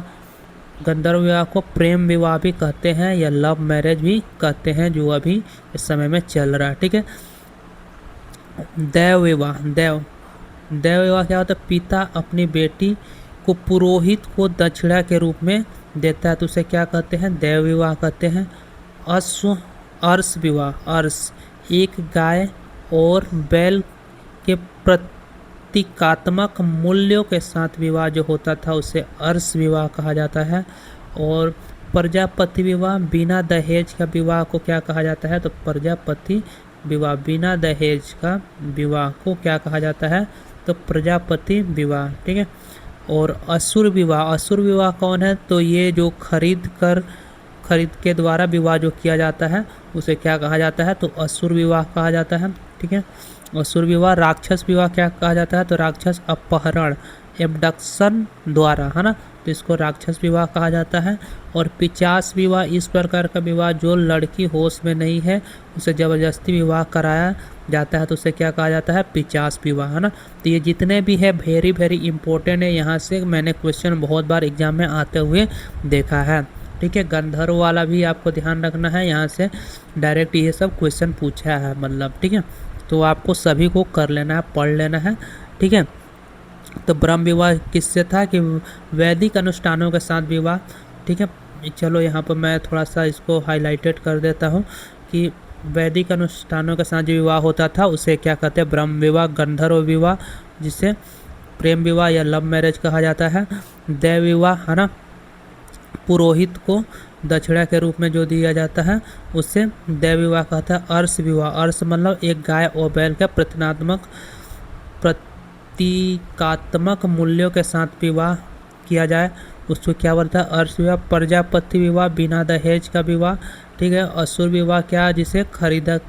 गंधर्व विवाह को प्रेम विवाह भी कहते हैं या लव मैरिज भी कहते हैं, जो अभी इस समय में चल रहा है, ठीक है। देव विवाह, देव विवाह क्या होता है, पिता अपनी बेटी को पुरोहित को दक्षिणा के रूप में देता है, तो उसे क्या कहते हैं, देव विवाह कहते हैं। अर्स विवाह, अर्स एक गाय और बैल के प्रतीकात्मक मूल्यों के साथ विवाह जो होता था उसे अर्स विवाह कहा जाता है। और प्रजापति विवाह, बिना दहेज का विवाह को क्या कहा जाता है, तो प्रजापति विवाह, बिना दहेज का विवाह को क्या कहा जाता है, तो प्रजापति विवाह, ठीक है। और असुर विवाह, असुर विवाह कौन है, तो ये जो खरीद के द्वारा विवाह जो किया जाता है उसे क्या कहा जाता है, तो असुर विवाह कहा जाता है, ठीक है। असुर विवाह। राक्षस विवाह क्या कहा जाता है, तो राक्षस अपहरण, एबडक्शन द्वारा, है ना, तो इसको राक्षस विवाह कहा जाता है। और पिशाच विवाह, इस प्रकार का विवाह जो लड़की होश में नहीं है उसे ज़बरदस्ती विवाह कराया जाता है, तो उसे क्या कहा जाता है, पिशाच विवाह, है ना। तो ये जितने भी है वेरी वेरी इंपॉर्टेंट है, यहाँ से मैंने क्वेश्चन बहुत बार एग्जाम में आते हुए देखा है, ठीक है। गंधर्व वाला भी आपको ध्यान रखना है, यहाँ से डायरेक्ट ये सब क्वेश्चन पूछा है मतलब, ठीक है। तो आपको सभी को कर लेना है, पढ़ लेना है, ठीक है। तो ब्रह्म विवाह किससे था, कि वैदिक अनुष्ठानों के साथ विवाह, ठीक है। चलो यहाँ पर मैं थोड़ा सा इसको हाईलाइटेड कर देता हूँ कि वैदिक अनुष्ठानों के साथ जो विवाह होता था उसे क्या कहते हैं, ब्रह्म विवाह। गंधर्व विवाह जिसे प्रेम विवाह या लव मैरिज कहा जाता है। देव विवाह, है ना, पुरोहित को दक्षिणा के रूप में जो दिया जाता है उससे देव विवाह कहता है। अर्स विवाह, अर्स मतलब एक गाय और बैल का प्रतीकात्मक मूल्यों के साथ विवाह किया जाए उसको क्या बोलता है, अर्स विवाह। प्रजापति विवाह, बिना दहेज का विवाह, ठीक है। असुर विवाह क्या, जिसे खरीद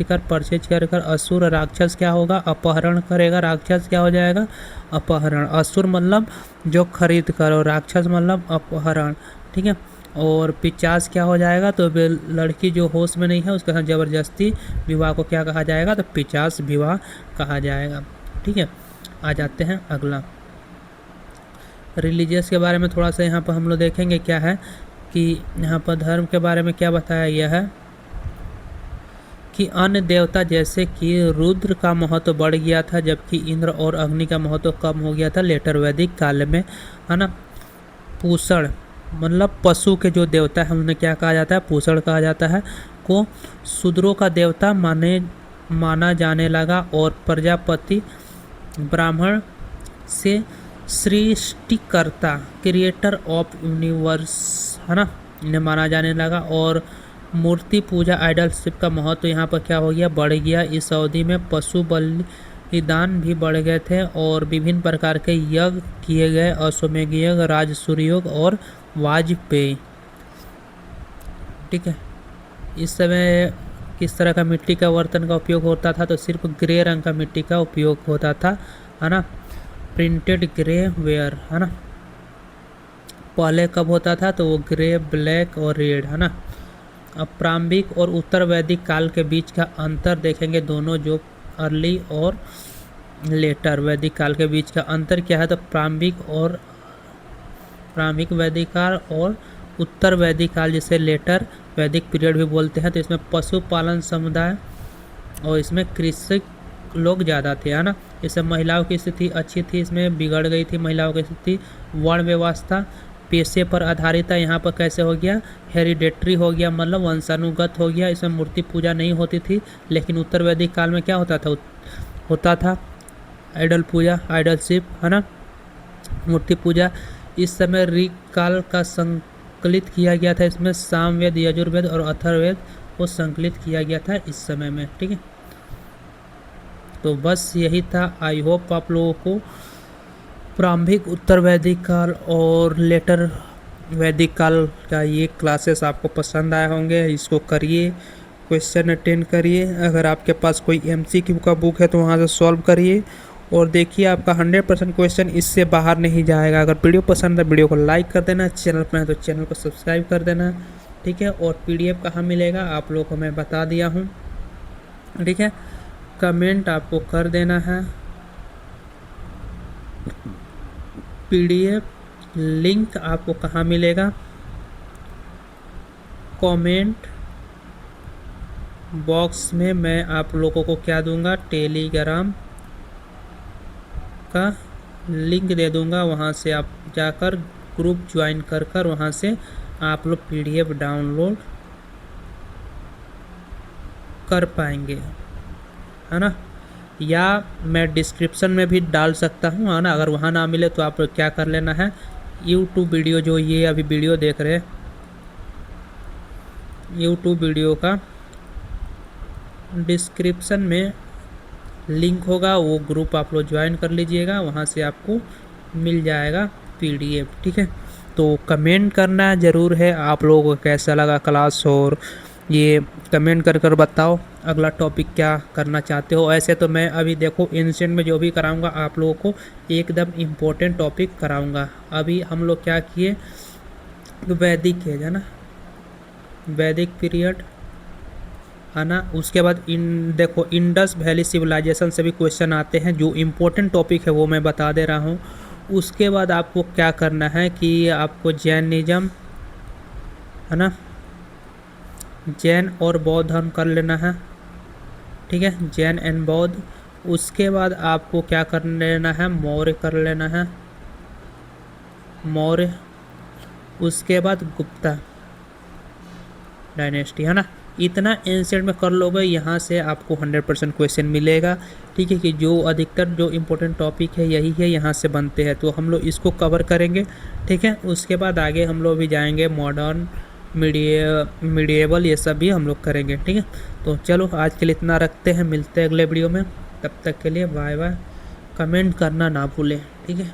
कर परचेज कर असुर। राक्षस क्या होगा, अपहरण करेगा, राक्षस क्या हो जाएगा, अपहरण। असुर मतलब जो खरीद कर और राक्षस मतलब अपहरण, ठीक है। और पिशाच क्या हो जाएगा, तो लड़की जो होश में नहीं है उसके साथ ज़बरदस्ती विवाह को क्या कहा जाएगा, तो पिशाच विवाह कहा जाएगा, ठीक है। आ जाते हैं अगला, रिलीजियस के बारे में थोड़ा सा यहाँ पर हम लोग देखेंगे क्या है, कि यहाँ पर धर्म के बारे में क्या बताया गया है, कि अन्य देवता जैसे कि रुद्र का महत्व बढ़ गया था जबकि इंद्र और अग्नि का महत्व कम हो गया था लेटर वैदिक काल में, है ना। पूषण मतलब पशु के जो देवता है उन्हें क्या कहा जाता है, पूषण कहा जाता है। को शूद्रों का देवता माना जाने लगा और प्रजापति ब्राह्मण से सृष्टिकर्ता, क्रिएटर ऑफ यूनिवर्स, है ना, इन्हें माना जाने लगा। और मूर्ति पूजा, आइडलशिप का महत्व यहाँ पर क्या हो गया, बढ़ गया। इस अवधि में पशु बलिदान भी बढ़ गए थे और विभिन्न प्रकार के यज्ञ किए गए, अश्वमेध यज्ञ, राजसूय योग और वाजपेयी, ठीक है। इस समय किस तरह का मिट्टी का बर्तन का उपयोग होता था, तो सिर्फ ग्रे रंग का मिट्टी का उपयोग होता था, है ना। प्रिंटेड ग्रे वेयर, है ना। पहले कब होता था, तो वो ग्रे, ब्लैक और रेड, है ना। अब प्रारंभिक और उत्तर वैदिक काल के बीच का अंतर देखेंगे, दोनों जो अर्ली और लेटर वैदिक काल के बीच का अंतर क्या है? तो प्रारंभिक वैदिक काल और उत्तर वैदिक काल, जिसे लेटर वैदिक पीरियड भी बोलते हैं। तो इसमें पशुपालन समुदाय और इसमें कृषि लोग ज़्यादा थे, है ना। इसमें महिलाओं की स्थिति अच्छी थी, इसमें बिगड़ गई थी महिलाओं की स्थिति। वर्ण व्यवस्था पेशे पर आधारित था, यहाँ पर कैसे हो गया? हेरिडेटरी हो गया, मतलब वंशानुगत हो गया। इसमें मूर्ति पूजा नहीं होती थी। लेकिन उत्तर वैदिक काल में क्या होता था आइडल पूजा, आइडलशिप, है ना, मूर्ति पूजा। इस समय ऋग काल का संकलित किया गया था, इसमें सामवेद, यजुर्वेद और अथर्ववेद को संकलित किया गया था इस समय में, ठीक है। तो बस यही था। आई होप आप लोगों को प्रारंभिक उत्तर वैदिक काल और लेटर वैदिक काल का ये क्लासेस आपको पसंद आए होंगे। इसको करिए, क्वेश्चन अटेंड करिए। अगर आपके पास कोई MCQ का बुक है तो वहाँ से सॉल्व करिए और देखिए आपका 100% क्वेश्चन इससे बाहर नहीं जाएगा। अगर वीडियो पसंद है वीडियो को लाइक कर देना, चैनल पर है तो चैनल को सब्सक्राइब कर देना, ठीक है। और PDF कहाँ मिलेगा आप लोगों को मैं बता दिया हूँ, ठीक है। कमेंट आपको कर देना है। PDF लिंक आपको कहाँ मिलेगा? कमेंट बॉक्स में मैं आप लोगों को क्या दूंगा? टेलीग्राम का लिंक दे दूंगा। वहाँ से आप जाकर ग्रुप ज्वाइन कर वहाँ से आप लोग PDF डाउनलोड कर पाएंगे, है ना। या मैं डिस्क्रिप्शन में भी डाल सकता हूँ, है ना। अगर वहाँ ना मिले तो आप क्या कर लेना है, YouTube वीडियो जो ये अभी वीडियो देख रहे हैं, YouTube वीडियो का डिस्क्रिप्शन में लिंक होगा, वो ग्रुप आप लोग ज्वाइन कर लीजिएगा, वहाँ से आपको मिल जाएगा PDF, ठीक है। तो कमेंट करना ज़रूर है आप लोगों को कैसा लगा क्लास, और ये कमेंट कर बताओ अगला टॉपिक क्या करना चाहते हो। ऐसे तो मैं अभी देखो एंशिएंट में जो भी कराऊंगा आप लोगों को एकदम इम्पोर्टेंट टॉपिक कराऊंगा। अभी हम लोग क्या किए, वैदिक है ना, वैदिक पीरियड, है ना। उसके बाद देखो इंडस वैली सिविलाइजेशन से भी क्वेश्चन आते हैं, जो इम्पोर्टेंट टॉपिक है वो मैं बता दे रहा हूँ। उसके बाद आपको क्या करना है कि आपको जैनिज्म, है ना, जैन और बौद्ध धर्म कर लेना है, ठीक है, जैन एंड बौद्ध। उसके बाद आपको क्या कर लेना है, मौर्य कर लेना है, मौर्य। उसके बाद गुप्ता डायनेस्टी, है ना। इतना एंशिएंट में कर लोगे, यहाँ से आपको 100% क्वेश्चन मिलेगा, ठीक है। कि जो अधिकतर जो इम्पोर्टेंट टॉपिक है यही है, यहाँ से बनते हैं, तो हम लोग इसको कवर करेंगे, ठीक है। उसके बाद आगे हम लोग भी जाएंगे, मॉडर्न, मीडिएवल, ये सब भी हम लोग करेंगे, ठीक है। तो चलो आज के लिए इतना रखते हैं, मिलते हैं अगले वीडियो में। तब तक के लिए बाय बाय। कमेंट करना ना भूलें, ठीक है।